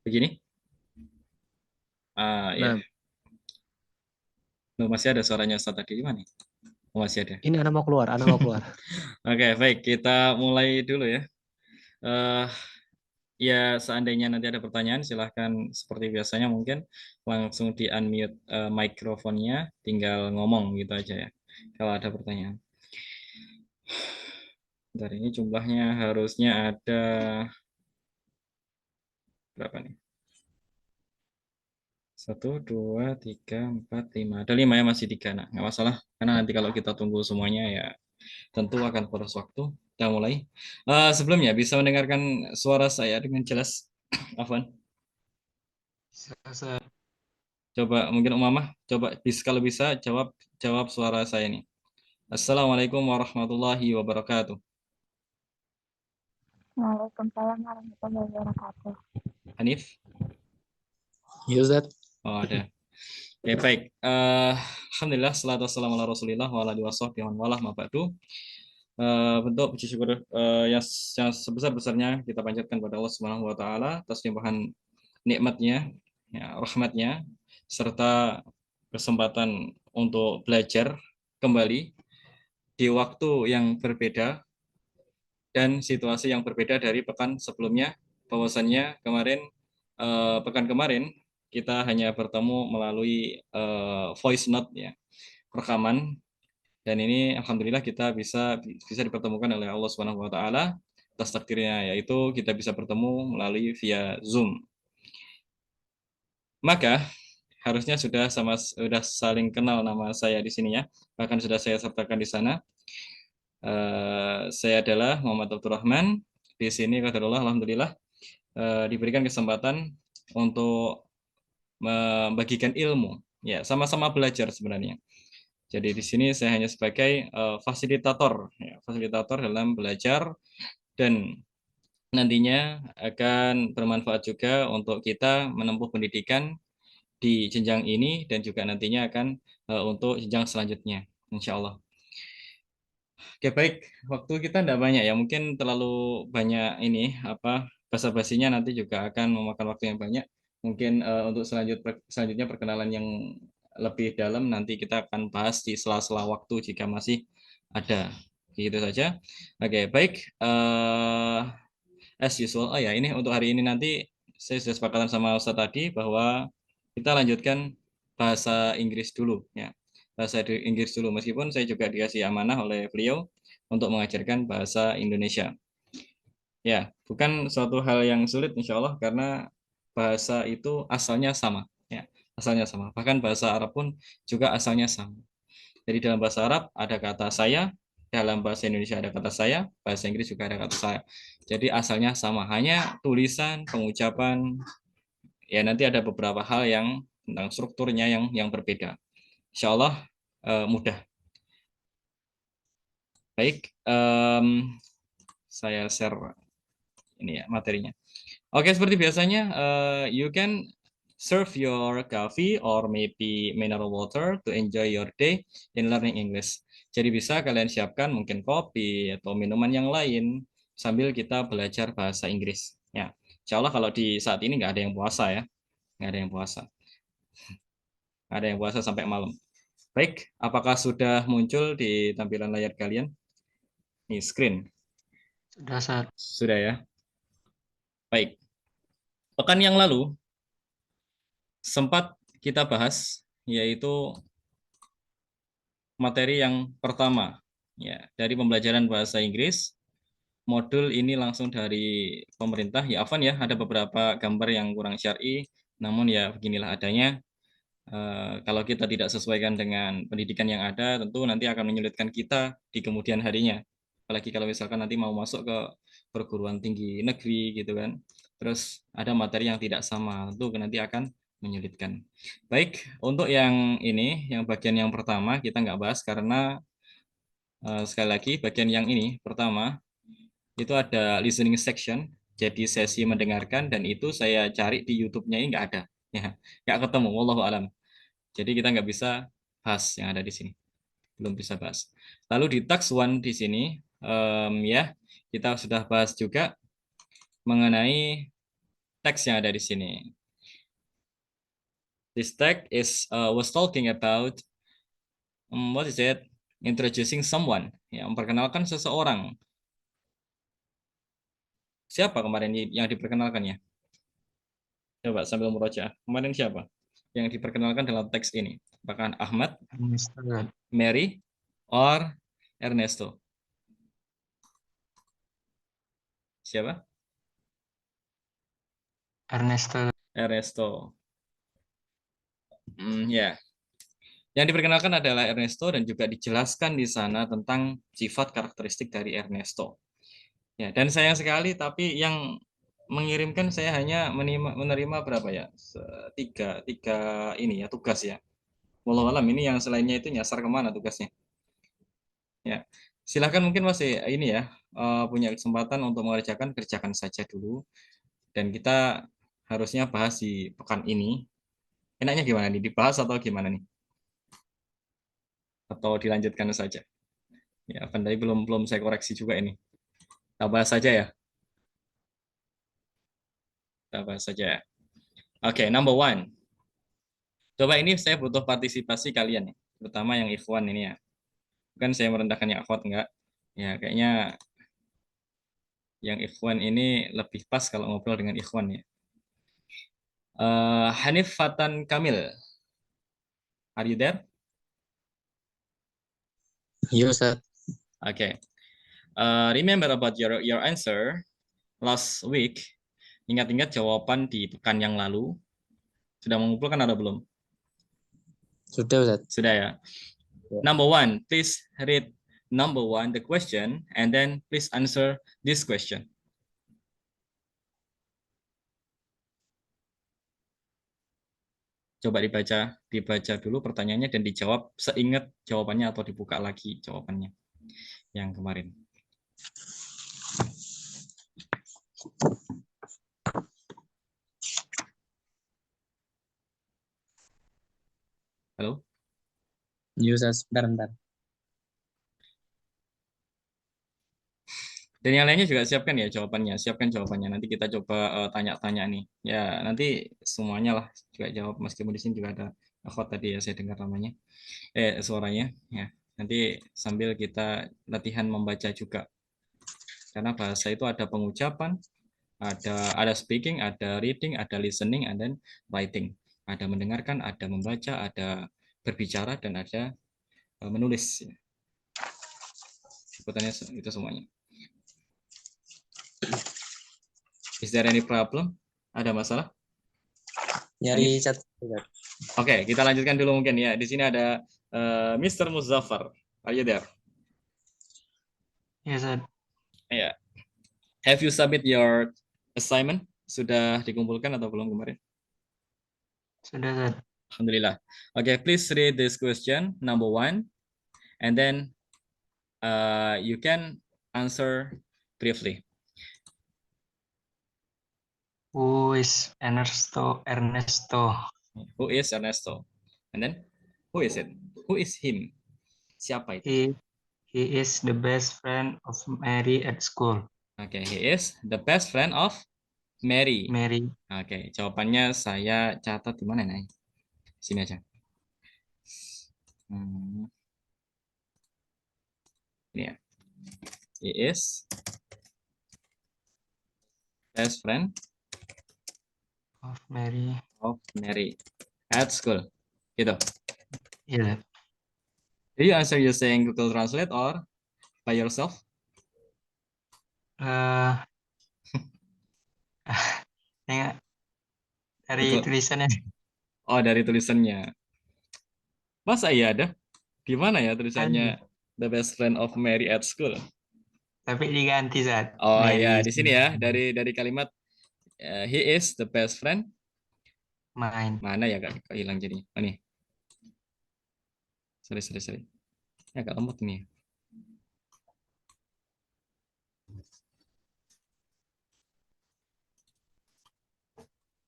Begini. Ya. Nah, Loh, masih ada suaranya Ustaz tadi gimana? Oh, masih ada. ini anak mau keluar, anak mau keluar. Oke, baik. Kita mulai dulu ya. Eh, Ya, seandainya nanti ada pertanyaan, silahkan seperti biasanya mungkin langsung di-unmute mikrofonnya, tinggal ngomong gitu aja ya. Kalau ada pertanyaan. Bentar, ini jumlahnya harusnya ada berapa nih? Satu, dua, tiga, empat, lima. Ada lima ya, masih tiga. Nah, nggak masalah. Karena nanti kalau kita tunggu semuanya ya tentu akan boros waktu. Kita mulai. Sebelumnya bisa mendengarkan suara saya dengan jelas, Afwan? Saya Coba mungkin Umamah, coba kalau bisa jawab jawab suara saya nih. Assalamualaikum warahmatullahi wabarakatuh. Waalaikumsalam warahmatullahi wabarakatuh. Hanif? Ya Ustaz. Oh, ada. Oke, baik. Alhamdulillah, salatu wassalamu ala rasulillah wa ala alihi wasahbihi wa man walah, ma ba'du. Bentuk puji syukur yang sebesar-besarnya kita panjatkan kepada Allah Subhanahu wa taala atas limpahan nikmatnya, ya, rahmatnya, serta kesempatan untuk belajar kembali di waktu yang berbeda dan situasi yang berbeda dari pekan sebelumnya. Bahwasannya pekan kemarin kita hanya bertemu melalui voice note ya, rekaman, dan ini alhamdulillah kita bisa dipertemukan oleh Allah Subhanahu wa taala atas takdirnya, yaitu kita bisa bertemu melalui via Zoom. Maka harusnya sudah saling kenal nama saya di sini ya. Bahkan sudah saya sertakan di sana. Saya adalah Muhammad Abdul Rahman. Di sini qadarullah alhamdulillah diberikan kesempatan untuk membagikan ilmu. Ya, sama-sama belajar sebenarnya. Jadi di sini saya hanya sebagai fasilitator, ya, fasilitator dalam belajar, dan nantinya akan bermanfaat juga untuk kita menempuh pendidikan di jenjang ini dan juga nantinya akan untuk jenjang selanjutnya, insya Allah. Oke, baik. Waktu kita tidak banyak ya. Mungkin terlalu banyak ini apa basa-basinya nanti juga akan memakan waktu yang banyak. Mungkin untuk selanjutnya perkenalan yang lebih dalam nanti kita akan bahas di sela-sela waktu jika masih ada. Gitu saja. Oke, baik. As usual. Oh ya, ini untuk hari ini nanti saya sudah sepakatan sama Ustadz tadi bahwa kita lanjutkan bahasa Inggris dulu ya. Bahasa Inggris dulu, meskipun saya juga dikasih amanah oleh beliau untuk mengajarkan bahasa Indonesia. Ya, bukan suatu hal yang sulit insya Allah karena bahasa itu asalnya sama ya, asalnya sama. Bahkan bahasa Arab pun juga asalnya sama. Jadi dalam bahasa Arab ada kata saya, dalam bahasa Indonesia ada kata saya, bahasa Inggris juga ada kata saya. Jadi asalnya sama, hanya tulisan, pengucapan, ya nanti ada beberapa hal yang tentang strukturnya yang berbeda. Insya Allah mudah. Baik, saya share ini ya materinya. Oke, seperti biasanya, you can serve your coffee or maybe mineral water to enjoy your day in learning English. Jadi bisa kalian siapkan mungkin kopi atau minuman yang lain sambil kita belajar bahasa Inggris. Ya, insya Allah kalau di saat ini nggak ada yang puasa ya, nggak ada yang puasa, nggak ada yang puasa sampai malam. Baik, apakah sudah muncul di tampilan layar kalian? Nih, screen. Sudah Ustaz. Sudah ya. Baik. Pekan yang lalu sempat kita bahas yaitu materi yang pertama ya dari pembelajaran bahasa Inggris. Modul ini langsung dari pemerintah ya, Afan ya, ada beberapa gambar yang kurang syar'i, namun ya beginilah adanya. Kalau kita tidak sesuaikan dengan pendidikan yang ada, tentu nanti akan menyulitkan kita di kemudian harinya. Apalagi kalau misalkan nanti mau masuk ke perguruan tinggi negeri gitu kan. Terus ada materi yang tidak sama, tentu nanti akan menyulitkan. Baik, untuk yang ini, yang bagian yang pertama kita nggak bahas karena sekali lagi bagian yang ini pertama itu ada listening section, jadi sesi mendengarkan, dan itu saya cari di YouTube-nya ini nggak ada, ya nggak ketemu, wallahu alam. Jadi kita nggak bisa bahas yang ada di sini, belum bisa bahas. Lalu di tax one di sini, ya kita sudah bahas juga mengenai teks yang ada di sini. This text was talking about what is it? Introducing someone, ya, memperkenalkan seseorang. Siapa kemarin yang diperkenalkan ya? Coba sambil murojaah. Kemarin siapa yang diperkenalkan dalam teks ini? Apakah Ahmad, Ernesto, Zat. Mary, or Ernesto? Siapa? Ernesto. Ernesto. Ya. Yang diperkenalkan adalah Ernesto dan juga dijelaskan di sana tentang sifat karakteristik dari Ernesto. Ya, dan sayang sekali tapi yang mengirimkan saya hanya menerima berapa ya? Tiga ini ya tugas ya. Walau alam ini yang selainnya itu nyasar kemana tugasnya? Ya, silahkan mungkin masih ini ya punya kesempatan untuk mengerjakan, kerjakan saja dulu. Dan kita harusnya bahas di pekan ini. Enaknya gimana nih? Dibahas atau gimana nih? Atau dilanjutkan saja? Ya, Pandai belum saya koreksi juga ini. Kita bahas saja ya. Kita bahas saja ya. Oke, number one. Coba ini saya butuh partisipasi kalian ya. Terutama yang ikhwan ini ya. Bukan saya merendahkan yang akhwat, enggak. Ya, kayaknya yang ikhwan ini lebih pas kalau ngobrol dengan ikhwan ya. Hanif Fatan Kamil. Are you there? Yes, Zat. Okay. Remember about your answer last week. Ingat-ingat jawaban di pekan yang lalu. Sudah mengumpulkan atau belum? Sudah, Zat. Sudah ya. Number one, please read number one the question and then please answer this question. Coba dibaca dulu pertanyaannya dan dijawab seingat jawabannya atau dibuka lagi jawabannya yang kemarin. Halo? Yes, Zat. Bentar. Dan yang lainnya juga siapkan ya jawabannya, siapkan jawabannya. Nanti kita coba tanya-tanya nih. Ya, nanti semuanya lah juga jawab meskipun di sini juga ada akhwat tadi ya saya dengar namanya. Suaranya ya. Nanti sambil kita latihan membaca juga. Karena bahasa itu ada pengucapan, ada speaking, ada reading, ada listening, and then writing. Ada mendengarkan, ada membaca, ada berbicara, dan ada menulis. Sebutannya itu semuanya. Is there any problem? Ada masalah? Nyari chat. Oke, kita lanjutkan dulu mungkin ya. Di sini ada Mr. Muzaffar. Are you there? Yes, Zat. Ya. Have you submit your assignment? Sudah dikumpulkan atau belum kemarin? Sudah, Zat. Alhamdulillah. Okay, please read this question, number one, and then you can answer briefly. Who is Ernesto? Who is Ernesto? And then, who is it? Who is him? Siapa itu? He is the best friend of Mary at school. Okay, he is the best friend of Mary. Mary. Oke, jawabannya saya catat di mana nih? Sini aja. Ini ya. He is best friend Of Mary. At school. Gitu. Iya. Do you answer using Google Translate or by yourself? Dari tulisannya. Oh, dari tulisannya. Masa iya ada? Gimana ya tulisannya The best friend of Mary at school? Tapi diganti, Zat. Oh Mary. ya, di sini ya dari kalimat he is the best friend. Mana ya kak hilang jadi. Oh nih. Sorry. Ya agak lemot ini.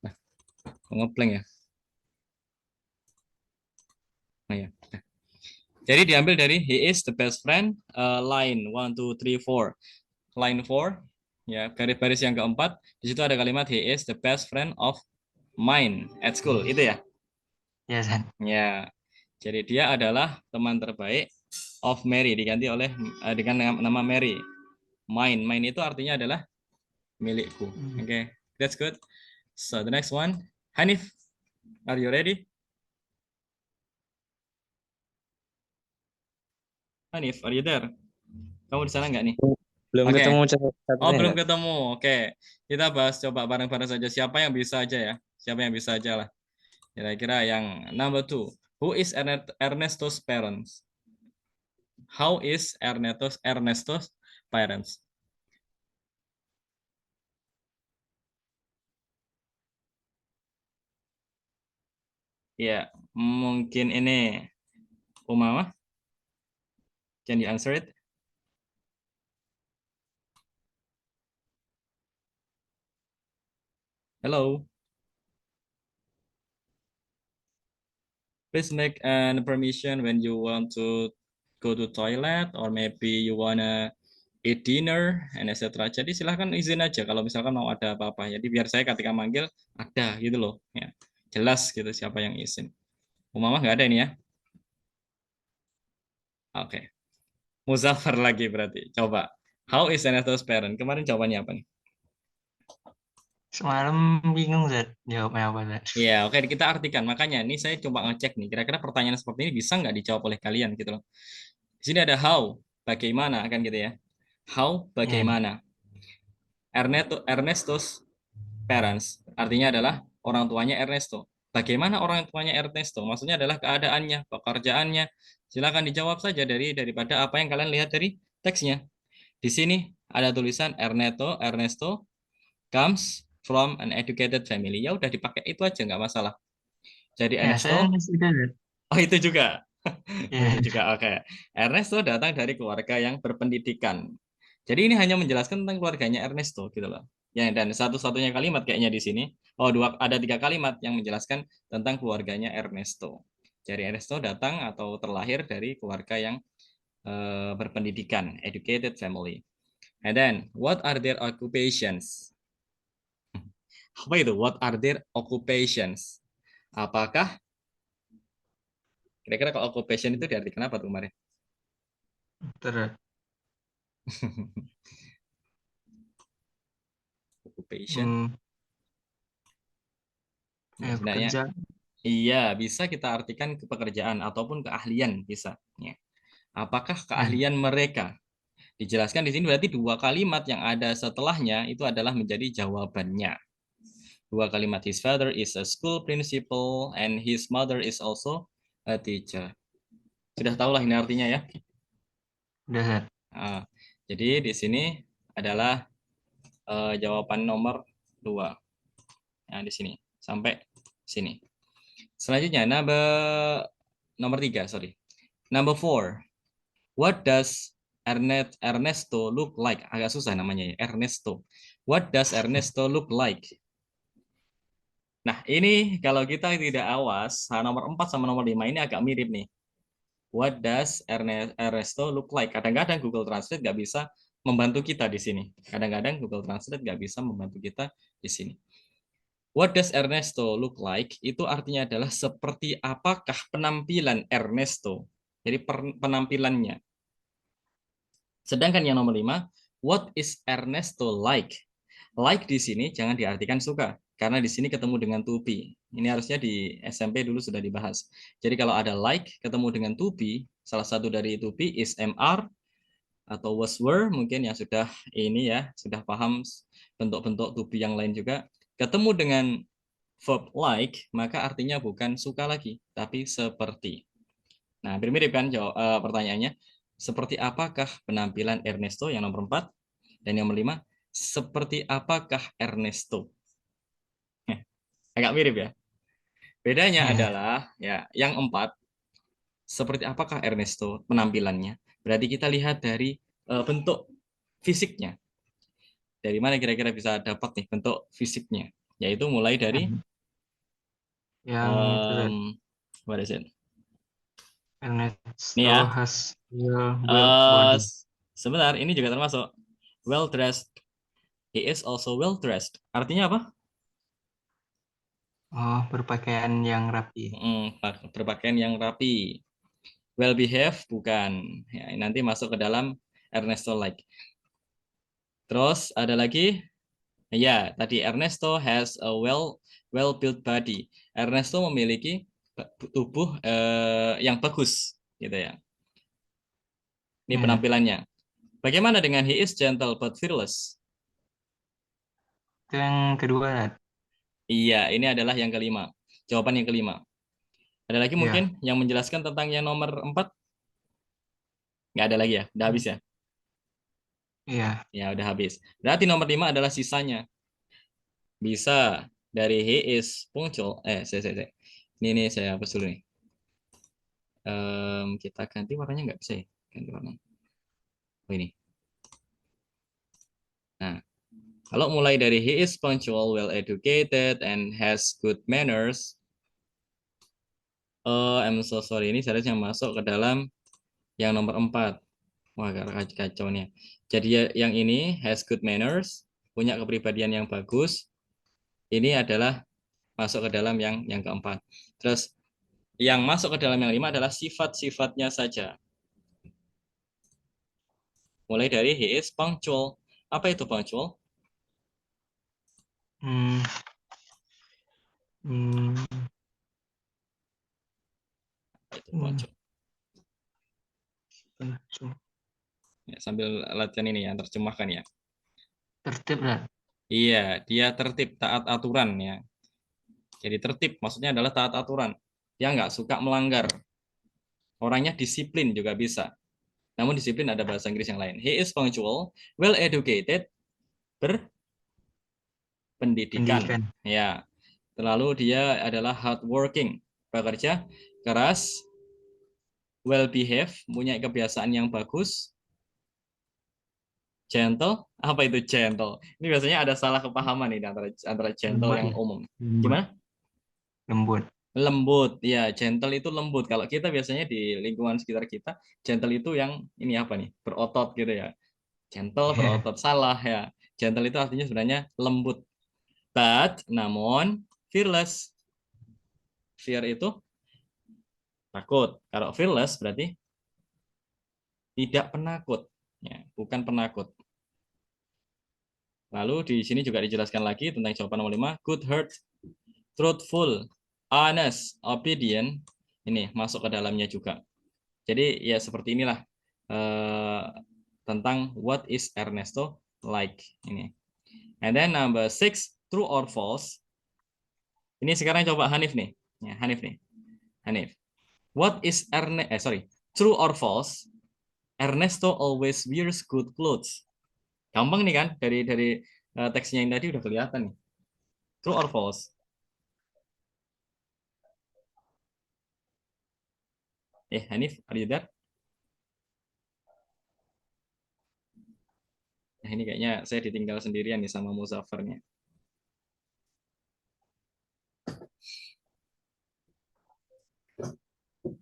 Nah, ngepleng ya. Oh ya. Nah. Jadi diambil dari he is the best friend line 1 2 3 4. Line 4 Ya, garis baris yang keempat, di situ ada kalimat he is the best friend of mine at school. Itu ya. Ya, San. Ya. Jadi dia adalah teman terbaik of Mary, diganti oleh dengan nama Mary. Mine itu artinya adalah milikku. Oke, that's good. So the next one, Hanif, are you ready? Hanif, are you there? Kamu di sana nggak nih? Belum Oke. ketemu Oh, catatannya. belum ketemu. Oke. Kita bahas coba bareng-bareng saja. Siapa yang bisa aja ya? Siapa yang bisa aja lah. Kira-kira yang number 2. Who is Ernesto's parents? How is Ernesto's parents? Ya, mungkin ini Umama. Can you answer it? Hello. Please make an permission when you want to go to toilet or maybe you wanna eat dinner and etc. Jadi silahkan izin aja kalau misalkan mau ada apa-apa. Jadi biar saya ketika manggil ada gitu loh. Ya, jelas gitu siapa yang izin. Umama nggak ada ini ya? Oke. Muzaffar lagi berarti. Coba. How is Ernesto's parent? Kemarin jawabannya apa nih? Semalam bingung, Zat. Jawabnya apa, Zat? Ya, oke kita artikan. Makanya ini saya coba ngecek nih. Kira-kira pertanyaan seperti ini bisa nggak dijawab oleh kalian gitu loh. Di sini ada how, bagaimana kan gitu ya. How, bagaimana. Ernesto's parents, artinya adalah orang tuanya Ernesto. Bagaimana orang tuanya Ernesto? Maksudnya adalah keadaannya, pekerjaannya. Silakan dijawab saja daripada apa yang kalian lihat dari teksnya. Di sini ada tulisan Ernesto comes from an educated family. Ya udah dipakai itu aja nggak masalah. Jadi Ya, saya Ernesto, itu, Zat. oh itu juga. Oh, Ya, itu juga oke. Ernesto datang dari keluarga yang berpendidikan. Jadi ini hanya menjelaskan tentang keluarganya Ernesto gitu loh. Ya, dan satu-satunya kalimat kayaknya di sini. Oh, ada 3 kalimat yang menjelaskan tentang keluarganya Ernesto. Jadi Ernesto datang atau terlahir dari keluarga yang berpendidikan, educated family. And then, what are their occupations? Apa itu? What are their occupations? Apakah kira-kira kalau occupation itu diartikan apa tuh kemarin? Zat. Occupation. Sebenarnya Pekerja. iya bisa kita artikan pekerjaan ataupun keahlian bisa. Ya. Apakah keahlian mereka? Dijelaskan di sini berarti 2 kalimat yang ada setelahnya itu adalah menjadi jawabannya. 2 kalimat, his father is a school principal and his mother is also a teacher. Sudah tahulah ini artinya ya. Udah, Zat. Nah, jadi di sini adalah jawaban nomor 2. Nah, di sini sampai sini. Selanjutnya nomor 3, sorry. Number 4. What does Ernesto look like? Agak susah namanya ya, Ernesto. What does Ernesto look like? Nah, ini kalau kita tidak awas, nomor 4 sama nomor 5 ini agak mirip nih. What does Ernesto look like? Kadang-kadang Google Translate nggak bisa membantu kita di sini. Kadang-kadang Google Translate nggak bisa membantu kita di sini. What does Ernesto look like? Itu artinya adalah seperti apakah penampilan Ernesto. Jadi penampilannya. Sedangkan yang nomor 5, what is Ernesto like? Like di sini jangan diartikan suka. Karena di sini ketemu dengan to be. Ini harusnya di SMP dulu sudah dibahas. Jadi kalau ada like ketemu dengan to be, salah satu dari to be is MR atau was were mungkin yang sudah ini ya, sudah paham bentuk-bentuk to be yang lain juga. Ketemu dengan verb like, maka artinya bukan suka lagi, tapi seperti. Nah, hampir mirip kan pertanyaannya. Seperti apakah penampilan Ernesto yang nomor 4? Dan yang nomor 5, seperti apakah Ernesto? Agak mirip ya. Bedanya adalah ya yang 4, seperti apakah Ernesto penampilannya? Berarti kita lihat dari bentuk fisiknya. Dari mana kira-kira bisa dapat nih bentuk fisiknya? Yaitu mulai dari Yang itu, Zat. what is it? Ernesto Nih ya. has well-built body. Sebentar, ini juga termasuk well dressed He is also well dressed. Artinya apa? Oh, berpakaian yang rapi. Berpakaian yang rapi. Well behaved bukan. Ya, nanti masuk ke dalam Ernesto like. Terus ada lagi, ya tadi Ernesto has a well built body. Ernesto memiliki tubuh yang bagus, gitu ya. Ini Ya. penampilannya. Bagaimana dengan he is gentle but fearless? Itu yang kedua, Rat. Iya, ini adalah yang kelima. Jawaban yang kelima. Ada lagi Iya. mungkin yang menjelaskan tentang yang nomor 4? Nggak ada lagi ya? Udah habis ya? Iya. Ya, udah habis. Berarti nomor 5 adalah sisanya. Bisa dari he is punctual. Saya. Ini saya hapus dulu nih. Kita ganti warnanya nggak bisa ya? Ganti warna. Oh, ini. Nah, kalau mulai dari he is punctual, well educated, and has good manners. I'm so sorry. Ini seharusnya masuk ke dalam yang nomor 4. Wah, kacau nih. Jadi yang ini has good manners, punya kepribadian yang bagus. Ini adalah masuk ke dalam yang keempat. Terus yang masuk ke dalam yang 5 adalah sifat-sifatnya saja. Mulai dari he is punctual. Apa itu punctual? Hmm. Hmm. Apa itu punctual? Punctual. Ya, sambil latihan ini ya, terjemahkan ya. Tertib, Rat. Iya, dia tertib, taat aturan ya. Jadi tertib maksudnya adalah taat aturan. Dia nggak suka melanggar. Orangnya disiplin juga bisa. Namun disiplin ada bahasa Inggris yang lain. He is punctual, well educated, berpendidikan. Pendidikan. Ya. Lalu dia adalah hardworking, bekerja keras, well behaved, punya kebiasaan yang bagus, gentle. Apa itu gentle? Ini biasanya ada salah kepahaman nih antara gentle Lembut yang ya. umum. Lembut. Gimana? Lembut. Lembut, ya gentle itu lembut. Kalau kita biasanya di lingkungan sekitar kita, gentle itu yang ini apa nih? Berotot gitu ya. Gentle berotot salah ya. Gentle itu artinya sebenarnya lembut. But namun fearless. Fear itu takut. Kalau fearless berarti tidak penakut. Ya, bukan penakut. Lalu di sini juga dijelaskan lagi tentang jawaban nomor 5. Good heart, truthful, honest, obedient. Ini masuk ke dalamnya juga. Jadi ya seperti inilah tentang what is Ernesto like ini. And then number 6, true or false. Ini sekarang coba Hanif nih. Ya, Hanif nih. Hanif. What is true or false? Ernesto always wears good clothes. Gampang nih kan dari teksnya yang tadi udah kelihatan nih. True or false? Hanif, are you there? Nah, ini kayaknya saya ditinggal sendirian nih sama Muzafarnya.